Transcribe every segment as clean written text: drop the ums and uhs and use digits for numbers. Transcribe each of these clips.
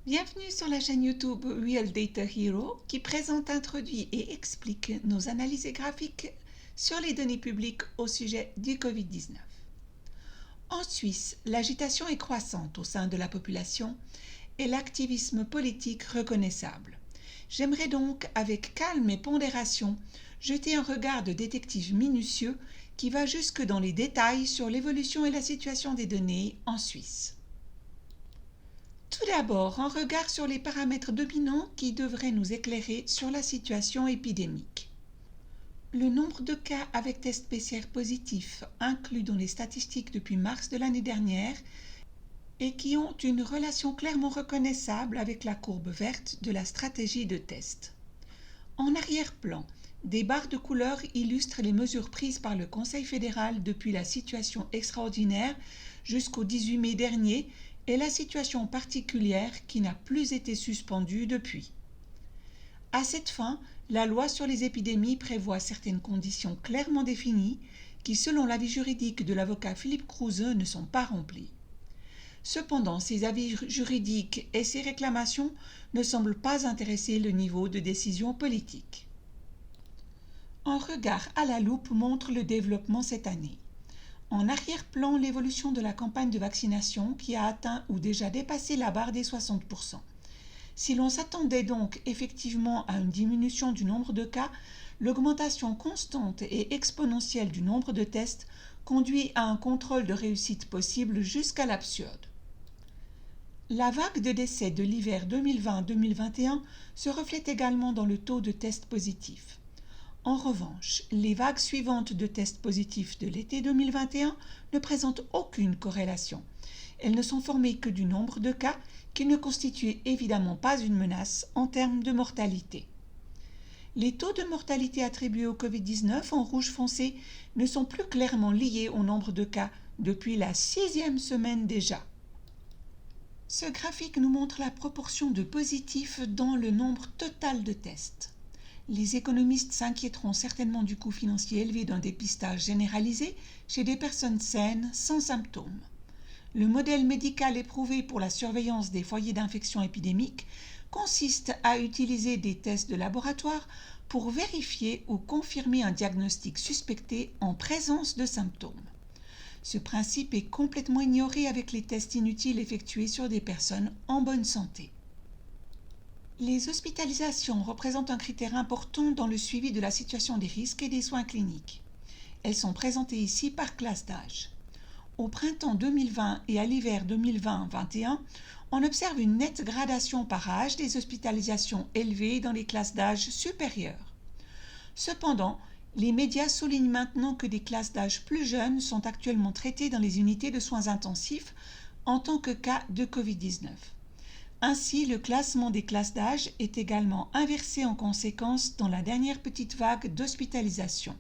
Bienvenue sur la chaîne YouTube Real Data Hero qui présente, introduit et explique nos analyses graphiques sur les données publiques au sujet du Covid-19. En Suisse, l'agitation est croissante au sein de la population et l'activisme politique reconnaissable. J'aimerais donc, avec calme et pondération, jeter un regard de détective minutieux qui va jusque dans les détails sur l'évolution et la situation des données en Suisse. Tout d'abord, un regard sur les paramètres dominants qui devraient nous éclairer sur la situation épidémique. Le nombre de cas avec test PCR positif inclus dans les statistiques depuis mars de l'année dernière et qui ont une relation clairement reconnaissable avec la courbe verte de la stratégie de test. En arrière-plan, des barres de couleur illustrent les mesures prises par le Conseil fédéral depuis la situation extraordinaire jusqu'au 18 mai dernier et la situation particulière qui n'a plus été suspendue depuis. À cette fin, la loi sur les épidémies prévoit certaines conditions clairement définies qui, selon l'avis juridique de l'avocat Philippe Kruse, ne sont pas remplies. Cependant, ces avis juridiques et ces réclamations ne semblent pas intéresser le niveau de décision politique. Un regard à la loupe montre le développement cette année. En arrière-plan, l'évolution de la campagne de vaccination qui a atteint ou déjà dépassé la barre des 60%. Si l'on s'attendait donc effectivement à une diminution du nombre de cas, l'augmentation constante et exponentielle du nombre de tests conduit à un contrôle de réussite possible jusqu'à l'absurde. La vague de décès de l'hiver 2020-2021 se reflète également dans le taux de tests positifs. En revanche, les vagues suivantes de tests positifs de l'été 2021 ne présentent aucune corrélation. Elles ne sont formées que du nombre de cas qui ne constituent évidemment pas une menace en termes de mortalité. Les taux de mortalité attribués au Covid-19 en rouge foncé ne sont plus clairement liés au nombre de cas depuis la 6e semaine déjà. Ce graphique nous montre la proportion de positifs dans le nombre total de tests. Les économistes s'inquiéteront certainement du coût financier élevé d'un dépistage généralisé chez des personnes saines sans symptômes. Le modèle médical éprouvé pour la surveillance des foyers d'infection épidémique consiste à utiliser des tests de laboratoire pour vérifier ou confirmer un diagnostic suspecté en présence de symptômes. Ce principe est complètement ignoré avec les tests inutiles effectués sur des personnes en bonne santé. Les hospitalisations représentent un critère important dans le suivi de la situation des risques et des soins cliniques. Elles sont présentées ici par classe d'âge. Au printemps 2020 et à l'hiver 2020-21, on observe une nette gradation par âge des hospitalisations élevées dans les classes d'âge supérieures. Cependant, les médias soulignent maintenant que des classes d'âge plus jeunes sont actuellement traitées dans les unités de soins intensifs en tant que cas de Covid-19. Ainsi, le classement des classes d'âge est également inversé en conséquence dans la dernière petite vague d'hospitalisation.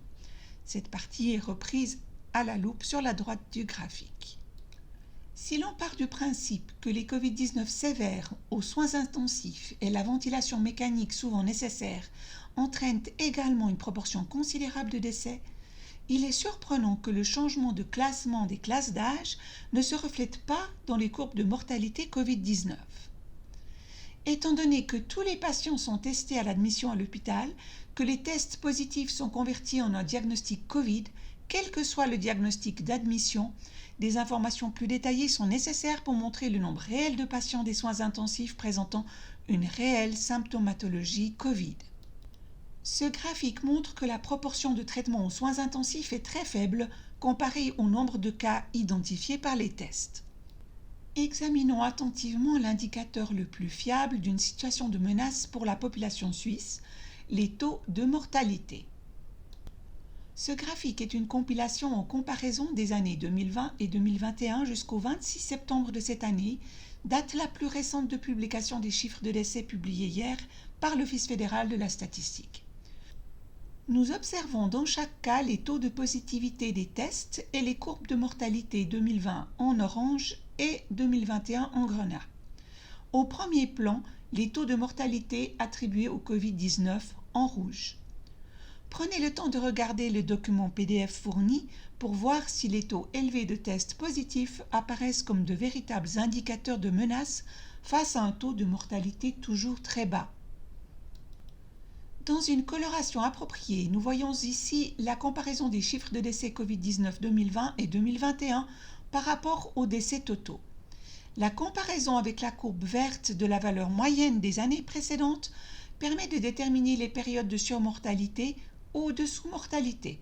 Cette partie est reprise à la loupe sur la droite du graphique. Si l'on part du principe que les Covid-19 sévères aux soins intensifs et la ventilation mécanique souvent nécessaire entraînent également une proportion considérable de décès, il est surprenant que le changement de classement des classes d'âge ne se reflète pas dans les courbes de mortalité Covid-19. Étant donné que tous les patients sont testés à l'admission à l'hôpital, que les tests positifs sont convertis en un diagnostic Covid, quel que soit le diagnostic d'admission, des informations plus détaillées sont nécessaires pour montrer le nombre réel de patients des soins intensifs présentant une réelle symptomatologie Covid. Ce graphique montre que la proportion de traitement aux soins intensifs est très faible comparée au nombre de cas identifiés par les tests. Examinons attentivement l'indicateur le plus fiable d'une situation de menace pour la population suisse, les taux de mortalité. Ce graphique est une compilation en comparaison des années 2020 et 2021 jusqu'au 26 septembre de cette année, date la plus récente de publication des chiffres de décès publiés hier par l'Office fédéral de la statistique. Nous observons dans chaque cas les taux de positivité des tests et les courbes de mortalité 2020 en orange et 2021 en grenat. Au premier plan, les taux de mortalité attribués au Covid-19 en rouge. Prenez le temps de regarder le document PDF fourni pour voir si les taux élevés de tests positifs apparaissent comme de véritables indicateurs de menace face à un taux de mortalité toujours très bas. Dans une coloration appropriée, nous voyons ici la comparaison des chiffres de décès Covid-19 2020 et 2021 par rapport aux décès totaux. La comparaison avec la courbe verte de la valeur moyenne des années précédentes permet de déterminer les périodes de surmortalité ou de sous-mortalité.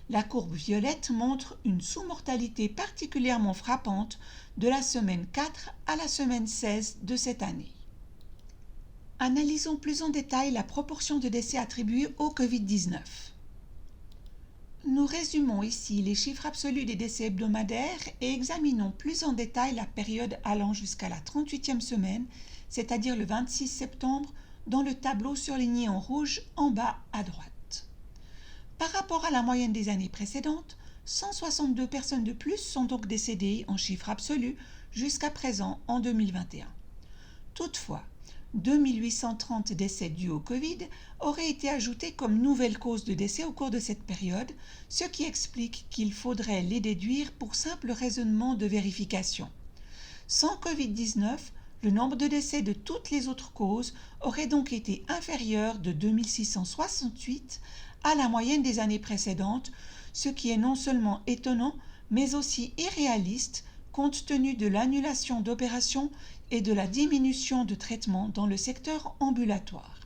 La courbe violette montre une sous-mortalité particulièrement frappante de la semaine 4 à la semaine 16 de cette année. Analysons plus en détail la proportion de décès attribués au Covid-19. Nous résumons ici les chiffres absolus des décès hebdomadaires et examinons plus en détail la période allant jusqu'à la 38e semaine, c'est-à-dire le 26 septembre, dans le tableau surligné en rouge en bas à droite. Par rapport à la moyenne des années précédentes, 162 personnes de plus sont donc décédées en chiffres absolus jusqu'à présent en 2021. Toutefois, 2830 décès dus au Covid auraient été ajoutés comme nouvelle cause de décès au cours de cette période, ce qui explique qu'il faudrait les déduire pour simple raisonnement de vérification. Sans Covid-19, le nombre de décès de toutes les autres causes aurait donc été inférieur de 2668 à la moyenne des années précédentes, ce qui est non seulement étonnant, mais aussi irréaliste compte tenu de l'annulation d'opérations et de la diminution de traitements dans le secteur ambulatoire.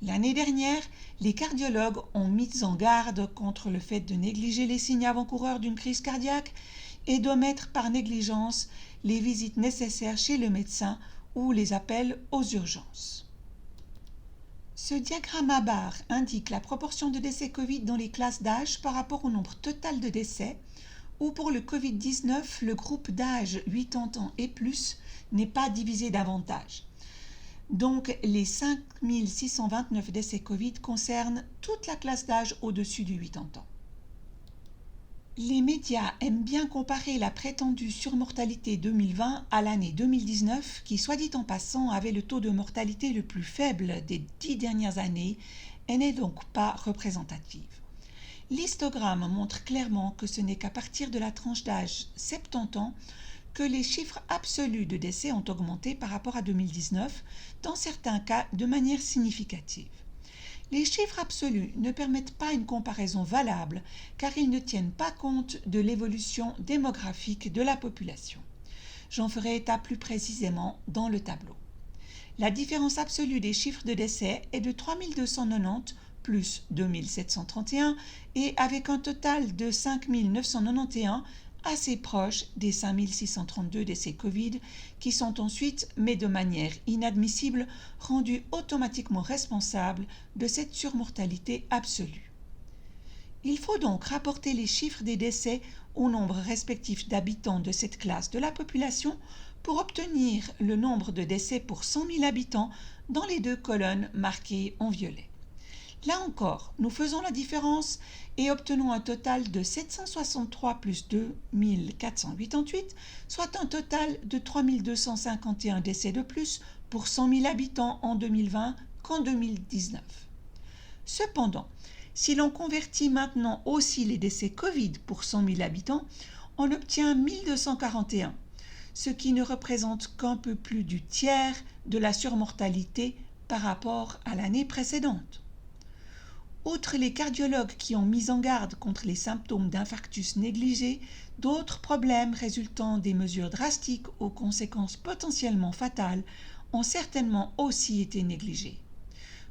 L'année dernière, les cardiologues ont mis en garde contre le fait de négliger les signes avant-coureurs d'une crise cardiaque et d'omettre par négligence les visites nécessaires chez le médecin ou les appels aux urgences. Ce diagramme à barres indique la proportion de décès Covid dans les classes d'âge par rapport au nombre total de décès, où pour le Covid-19, le groupe d'âge 80 ans et plus n'est pas divisé davantage. Donc, les 5629 décès Covid concernent toute la classe d'âge au-dessus de 80 ans. Les médias aiment bien comparer la prétendue surmortalité 2020 à l'année 2019, qui, soit dit en passant, avait le taux de mortalité le plus faible des 10 dernières années et n'est donc pas représentative. L'histogramme montre clairement que ce n'est qu'à partir de la tranche d'âge 70 ans que les chiffres absolus de décès ont augmenté par rapport à 2019, dans certains cas de manière significative. Les chiffres absolus ne permettent pas une comparaison valable car ils ne tiennent pas compte de l'évolution démographique de la population. J'en ferai état plus précisément dans le tableau. La différence absolue des chiffres de décès est de 3290 plus 2731 et avec un total de 5991 assez proche des 5632 décès Covid qui sont ensuite, mais de manière inadmissible, rendus automatiquement responsables de cette surmortalité absolue. Il faut donc rapporter les chiffres des décès au nombre respectif d'habitants de cette classe de la population pour obtenir le nombre de décès pour 100 000 habitants dans les deux colonnes marquées en violet. Là encore, nous faisons la différence et obtenons un total de 763 plus 2488, soit un total de 3251 décès de plus pour 100 000 habitants en 2020 qu'en 2019. Cependant, si l'on convertit maintenant aussi les décès Covid pour 100 000 habitants, on obtient 1241, ce qui ne représente qu'un peu plus du tiers de la surmortalité par rapport à l'année précédente. Outre les cardiologues qui ont mis en garde contre les symptômes d'infarctus négligés, d'autres problèmes résultant des mesures drastiques aux conséquences potentiellement fatales ont certainement aussi été négligés.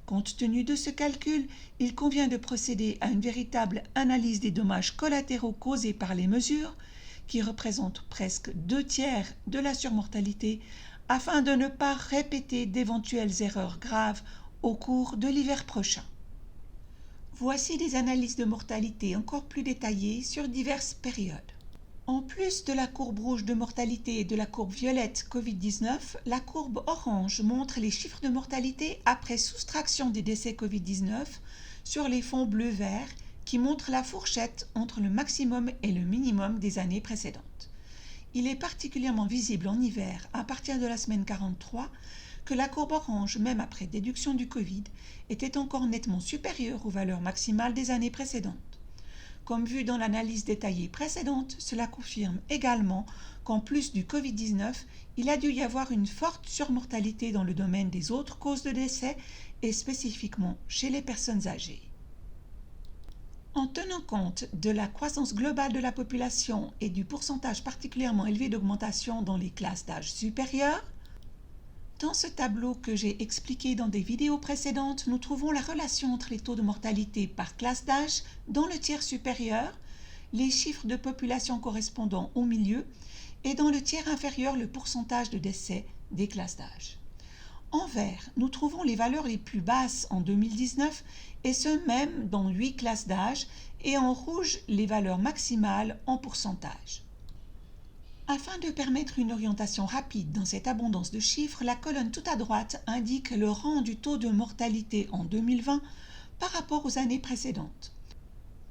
Compte tenu de ce calcul, il convient de procéder à une véritable analyse des dommages collatéraux causés par les mesures, qui représentent presque 2/3 de la surmortalité, afin de ne pas répéter d'éventuelles erreurs graves au cours de l'hiver prochain. Voici des analyses de mortalité encore plus détaillées sur diverses périodes. En plus de la courbe rouge de mortalité et de la courbe violette Covid-19, la courbe orange montre les chiffres de mortalité après soustraction des décès Covid-19 sur les fonds bleu-vert qui montrent la fourchette entre le maximum et le minimum des années précédentes. Il est particulièrement visible en hiver, à partir de la semaine 43, que la courbe orange, même après déduction du Covid, était encore nettement supérieure aux valeurs maximales des années précédentes. Comme vu dans l'analyse détaillée précédente, cela confirme également qu'en plus du Covid-19, il a dû y avoir une forte surmortalité dans le domaine des autres causes de décès et spécifiquement chez les personnes âgées. En tenant compte de la croissance globale de la population et du pourcentage particulièrement élevé d'augmentation dans les classes d'âge supérieures, dans ce tableau que j'ai expliqué dans des vidéos précédentes, nous trouvons la relation entre les taux de mortalité par classe d'âge dans le tiers supérieur, les chiffres de population correspondant au milieu, et dans le tiers inférieur le pourcentage de décès des classes d'âge. En vert, nous trouvons les valeurs les plus basses en 2019, et ce même dans 8 classes d'âge, et en rouge les valeurs maximales en pourcentage. Afin de permettre une orientation rapide dans cette abondance de chiffres, la colonne tout à droite indique le rang du taux de mortalité en 2020 par rapport aux années précédentes.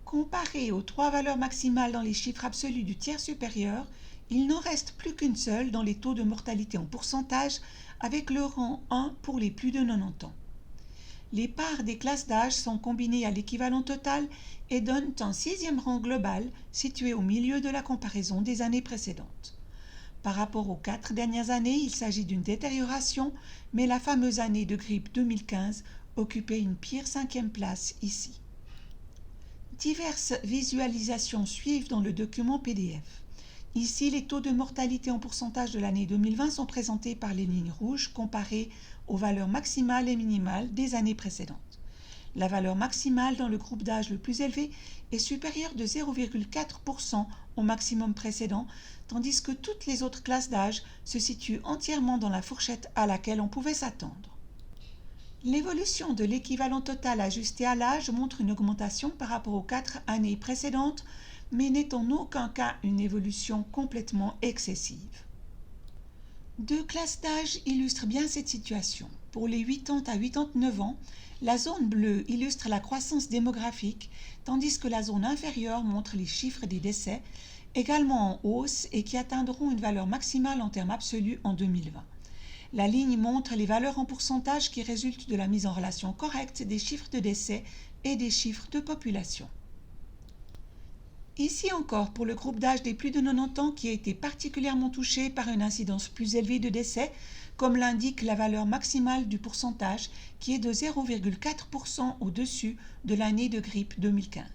Comparé aux 3 valeurs maximales dans les chiffres absolus du tiers supérieur, il n'en reste plus qu'une seule dans les taux de mortalité en pourcentage avec le rang 1 pour les plus de 90 ans. Les parts des classes d'âge sont combinées à l'équivalent total et donnent un 6e rang global situé au milieu de la comparaison des années précédentes. Par rapport aux 4 dernières années, il s'agit d'une détérioration, mais la fameuse année de grippe 2015 occupait une pire 5e place ici. Diverses visualisations suivent dans le document PDF. Ici, les taux de mortalité en pourcentage de l'année 2020 sont présentés par les lignes rouges comparées aux valeurs maximales et minimales des années précédentes. La valeur maximale dans le groupe d'âge le plus élevé est supérieure de 0,4% au maximum précédent, tandis que toutes les autres classes d'âge se situent entièrement dans la fourchette à laquelle on pouvait s'attendre. L'évolution de l'équivalent total ajusté à l'âge montre une augmentation par rapport aux 4 années précédentes, mais n'est en aucun cas une évolution complètement excessive. 2 classes d'âge illustrent bien cette situation. Pour les 80 à 89 ans, la zone bleue illustre la croissance démographique, tandis que la zone inférieure montre les chiffres des décès, également en hausse et qui atteindront une valeur maximale en termes absolus en 2020. La ligne montre les valeurs en pourcentage qui résultent de la mise en relation correcte des chiffres de décès et des chiffres de population. Ici encore, pour le groupe d'âge des plus de 90 ans qui a été particulièrement touché par une incidence plus élevée de décès, comme l'indique la valeur maximale du pourcentage qui est de 0,4% au-dessus de l'année de grippe 2015.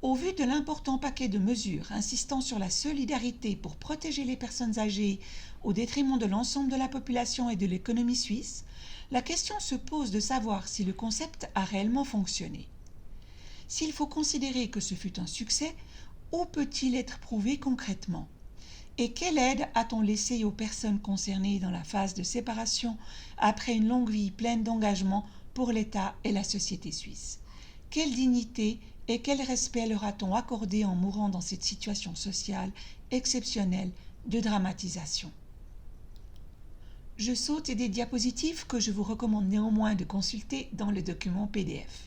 Au vu de l'important paquet de mesures insistant sur la solidarité pour protéger les personnes âgées au détriment de l'ensemble de la population et de l'économie suisse, la question se pose de savoir si le concept a réellement fonctionné. S'il faut considérer que ce fut un succès, où peut-il être prouvé concrètement? Et quelle aide a-t-on laissé aux personnes concernées dans la phase de séparation après une longue vie pleine d'engagement pour l'État et la société suisse? Quelle dignité et quel respect leur a-t-on accordé en mourant dans cette situation sociale exceptionnelle de dramatisation? Je saute des diapositives que je vous recommande néanmoins de consulter dans le document PDF.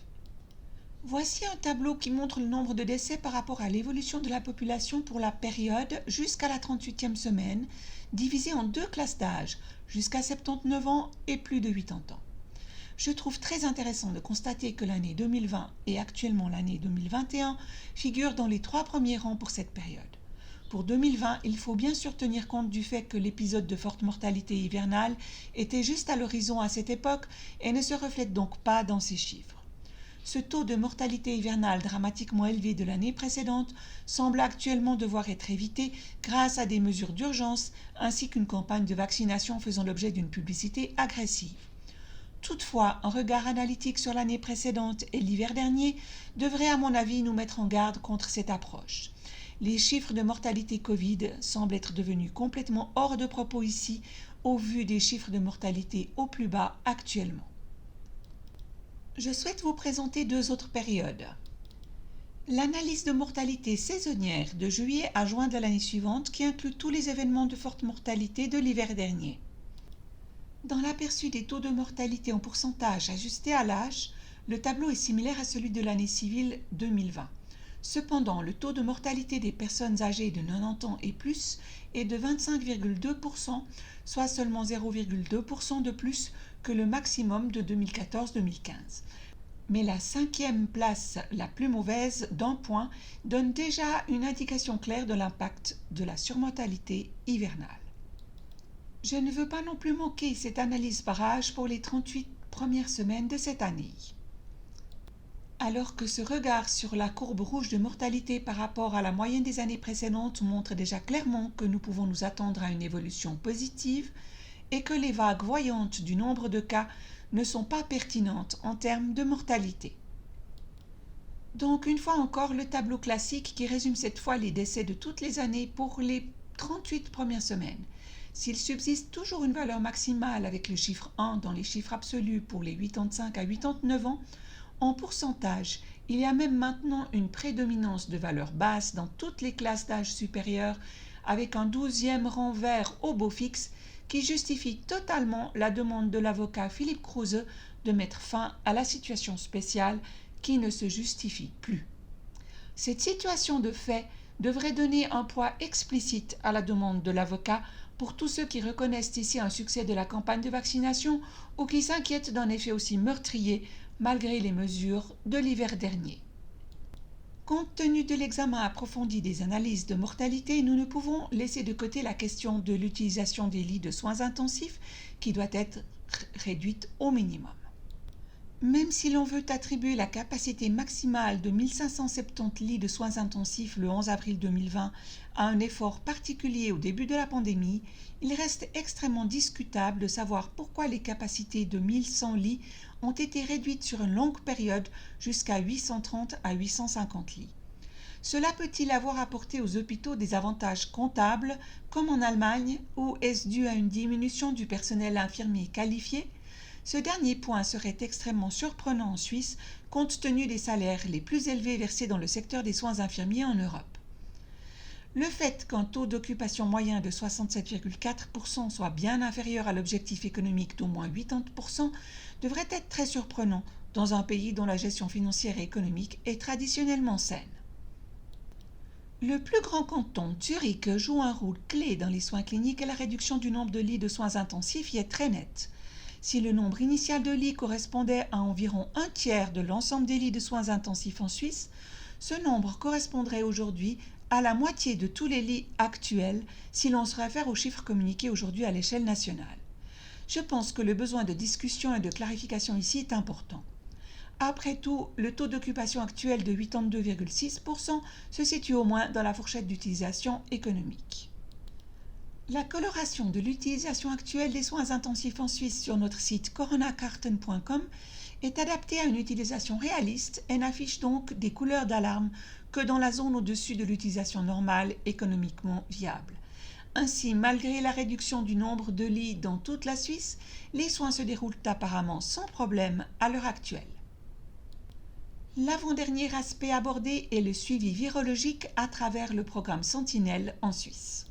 Voici un tableau qui montre le nombre de décès par rapport à l'évolution de la population pour la période jusqu'à la 38e semaine, divisé en 2 classes d'âge, jusqu'à 79 ans et plus de 80 ans. Je trouve très intéressant de constater que l'année 2020 et actuellement l'année 2021 figurent dans les 3 premiers rangs pour cette période. Pour 2020, il faut bien sûr tenir compte du fait que l'épisode de forte mortalité hivernale était juste à l'horizon à cette époque et ne se reflète donc pas dans ces chiffres. Ce taux de mortalité hivernale dramatiquement élevé de l'année précédente semble actuellement devoir être évité grâce à des mesures d'urgence ainsi qu'une campagne de vaccination faisant l'objet d'une publicité agressive. Toutefois, un regard analytique sur l'année précédente et l'hiver dernier devrait à mon avis nous mettre en garde contre cette approche. Les chiffres de mortalité Covid semblent être devenus complètement hors de propos ici au vu des chiffres de mortalité au plus bas actuellement. Je souhaite vous présenter 2 autres périodes. L'analyse de mortalité saisonnière de juillet à juin de l'année suivante qui inclut tous les événements de forte mortalité de l'hiver dernier. Dans l'aperçu des taux de mortalité en pourcentage ajustés à l'âge, le tableau est similaire à celui de l'année civile 2020. Cependant, le taux de mortalité des personnes âgées de 90 ans et plus est de 25,2%, soit seulement 0,2% de plus que le maximum de 2014-2015. Mais la 5e place, la plus mauvaise d'un point, donne déjà une indication claire de l'impact de la surmortalité hivernale. Je ne veux pas non plus manquer cette analyse par âge pour les 38 premières semaines de cette année. Alors que ce regard sur la courbe rouge de mortalité par rapport à la moyenne des années précédentes montre déjà clairement que nous pouvons nous attendre à une évolution positive et que les vagues voyantes du nombre de cas ne sont pas pertinentes en termes de mortalité. Donc une fois encore le tableau classique qui résume cette fois les décès de toutes les années pour les 38 premières semaines. S'il subsiste toujours une valeur maximale avec le chiffre 1 dans les chiffres absolus pour les 85 à 89 ans, en pourcentage, il y a même maintenant une prédominance de valeurs basses dans toutes les classes d'âge supérieures avec un 12e rang vert au beau fixe qui justifie totalement la demande de l'avocat Philippe Kruse de mettre fin à la situation spéciale qui ne se justifie plus. Cette situation de fait devrait donner un poids explicite à la demande de l'avocat pour tous ceux qui reconnaissent ici un succès de la campagne de vaccination ou qui s'inquiètent d'un effet aussi meurtrier malgré les mesures de l'hiver dernier. Compte tenu de l'examen approfondi des analyses de mortalité, nous ne pouvons laisser de côté la question de l'utilisation des lits de soins intensifs qui doit être réduite au minimum. Même si l'on veut attribuer la capacité maximale de 1570 lits de soins intensifs le 11 avril 2020 à un effort particulier au début de la pandémie, il reste extrêmement discutable de savoir pourquoi les capacités de 1100 lits ont été réduites sur une longue période jusqu'à 830 à 850 lits. Cela peut-il avoir apporté aux hôpitaux des avantages comptables, comme en Allemagne, ou est-ce dû à une diminution du personnel infirmier qualifié ? Ce dernier point serait extrêmement surprenant en Suisse, compte tenu des salaires les plus élevés versés dans le secteur des soins infirmiers en Europe. Le fait qu'un taux d'occupation moyen de 67,4% soit bien inférieur à l'objectif économique d'au moins 80% devrait être très surprenant dans un pays dont la gestion financière et économique est traditionnellement saine. Le plus grand canton, Zurich, joue un rôle clé dans les soins cliniques et la réduction du nombre de lits de soins intensifs y est très nette. Si le nombre initial de lits correspondait à environ un tiers de l'ensemble des lits de soins intensifs en Suisse, ce nombre correspondrait aujourd'hui à la moitié de tous les lits actuels si l'on se réfère aux chiffres communiqués aujourd'hui à l'échelle nationale. Je pense que le besoin de discussion et de clarification ici est important. Après tout, le taux d'occupation actuel de 82,6% se situe au moins dans la fourchette d'utilisation économique. La coloration de l'utilisation actuelle des soins intensifs en Suisse sur notre site coronakarten.com est adaptée à une utilisation réaliste et n'affiche donc des couleurs d'alarme que dans la zone au-dessus de l'utilisation normale économiquement viable. Ainsi, malgré la réduction du nombre de lits dans toute la Suisse, les soins se déroulent apparemment sans problème à l'heure actuelle. L'avant-dernier aspect abordé est le suivi virologique à travers le programme Sentinelle en Suisse.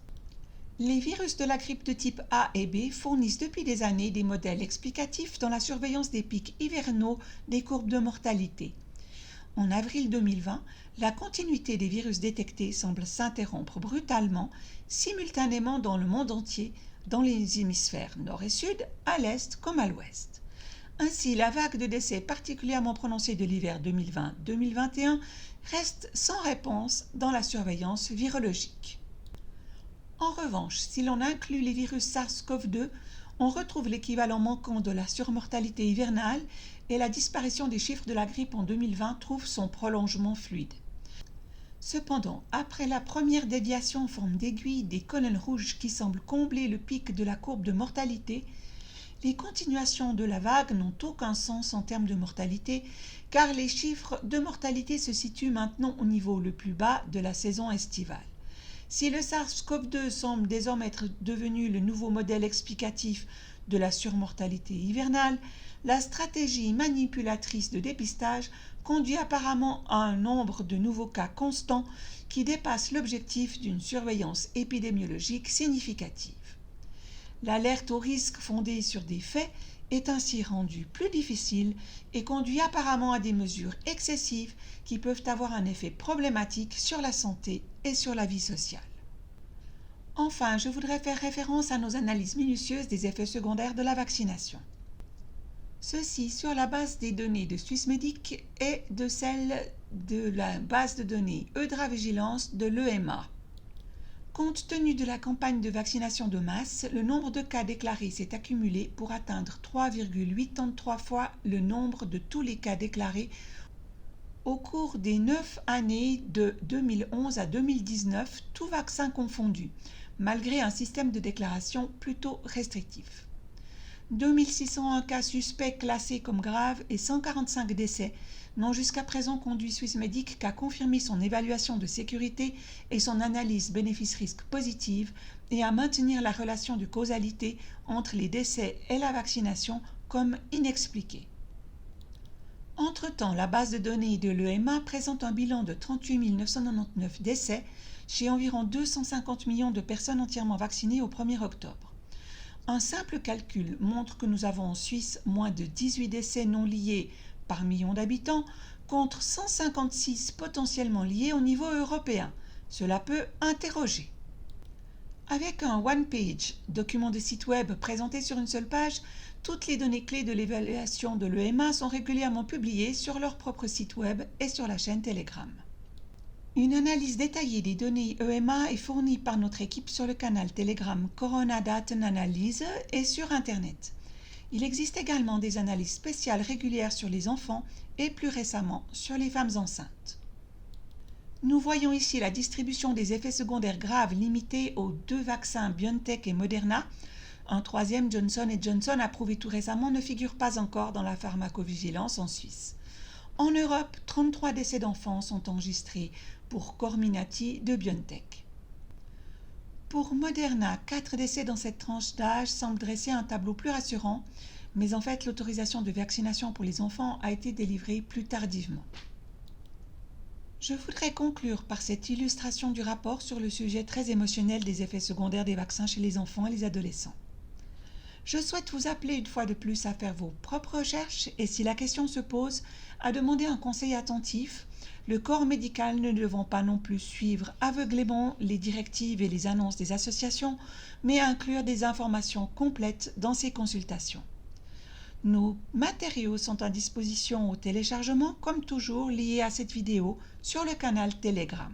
Les virus de la grippe de type A et B fournissent depuis des années des modèles explicatifs dans la surveillance des pics hivernaux des courbes de mortalité. En avril 2020, la continuité des virus détectés semble s'interrompre brutalement, simultanément dans le monde entier, dans les hémisphères nord et sud, à l'est comme à l'ouest. Ainsi, la vague de décès particulièrement prononcée de l'hiver 2020-2021 reste sans réponse dans la surveillance virologique. En revanche, si l'on inclut les virus SARS-CoV-2, on retrouve l'équivalent manquant de la surmortalité hivernale et la disparition des chiffres de la grippe en 2020 trouve son prolongement fluide. Cependant, après la première déviation en forme d'aiguille des colonnes rouges qui semblent combler le pic de la courbe de mortalité, les continuations de la vague n'ont aucun sens en termes de mortalité car les chiffres de mortalité se situent maintenant au niveau le plus bas de la saison estivale. Si le SARS-CoV-2 semble désormais être devenu le nouveau modèle explicatif de la surmortalité hivernale, la stratégie manipulatrice de dépistage conduit apparemment à un nombre de nouveaux cas constants qui dépasse l'objectif d'une surveillance épidémiologique significative. L'alerte au risque fondée sur des faits est ainsi rendue plus difficile et conduit apparemment à des mesures excessives qui peuvent avoir un effet problématique sur la santé et sur la vie sociale. Enfin, je voudrais faire référence à nos analyses minutieuses des effets secondaires de la vaccination. Ceci sur la base des données de Swissmedic et de celle de la base de données EudraVigilance de l'EMA. Compte tenu de la campagne de vaccination de masse, le nombre de cas déclarés s'est accumulé pour atteindre 3,83 fois le nombre de tous les cas déclarés au cours des 9 années de 2011 à 2019, tous vaccins confondus, malgré un système de déclaration plutôt restrictif. 2601 cas suspects classés comme graves et 145 décès n'ont jusqu'à présent conduit Swissmedic qu'à confirmer son évaluation de sécurité et son analyse bénéfice-risque positive et à maintenir la relation de causalité entre les décès et la vaccination comme inexpliquée. Entre-temps, la base de données de l'EMA présente un bilan de 38 999 décès chez environ 250 millions de personnes entièrement vaccinées au 1er octobre. Un simple calcul montre que nous avons en Suisse moins de 18 décès non liés par million d'habitants contre 156 potentiellement liés au niveau européen. Cela peut interroger. Avec un one-page, document de site web présenté sur une seule page, toutes les données clés de l'évaluation de l'EMA sont régulièrement publiées sur leur propre site web et sur la chaîne Telegram. Une analyse détaillée des données EMA est fournie par notre équipe sur le canal Telegram Corona Daten Analyse et sur Internet. Il existe également des analyses spéciales régulières sur les enfants et plus récemment sur les femmes enceintes. Nous voyons ici la distribution des effets secondaires graves limités aux 2 vaccins BioNTech et Moderna. Un 3e Johnson & Johnson approuvé tout récemment ne figure pas encore dans la pharmacovigilance en Suisse. En Europe, 33 décès d'enfants sont enregistrés pour Comirnaty de BioNTech. Pour Moderna, 4 décès dans cette tranche d'âge semblent dresser un tableau plus rassurant, mais en fait l'autorisation de vaccination pour les enfants a été délivrée plus tardivement. Je voudrais conclure par cette illustration du rapport sur le sujet très émotionnel des effets secondaires des vaccins chez les enfants et les adolescents. Je souhaite vous appeler une fois de plus à faire vos propres recherches et si la question se pose, à demander un conseil attentif, le corps médical ne devant pas non plus suivre aveuglément les directives et les annonces des associations, mais à inclure des informations complètes dans ses consultations. Nos matériaux sont à disposition au téléchargement, comme toujours liés à cette vidéo sur le canal Telegram.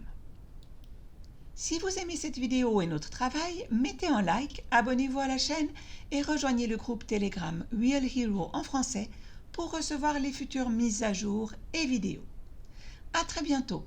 Si vous aimez cette vidéo et notre travail, mettez un like, abonnez-vous à la chaîne et rejoignez le groupe Telegram Real Hero en français pour recevoir les futures mises à jour et vidéos. À très bientôt.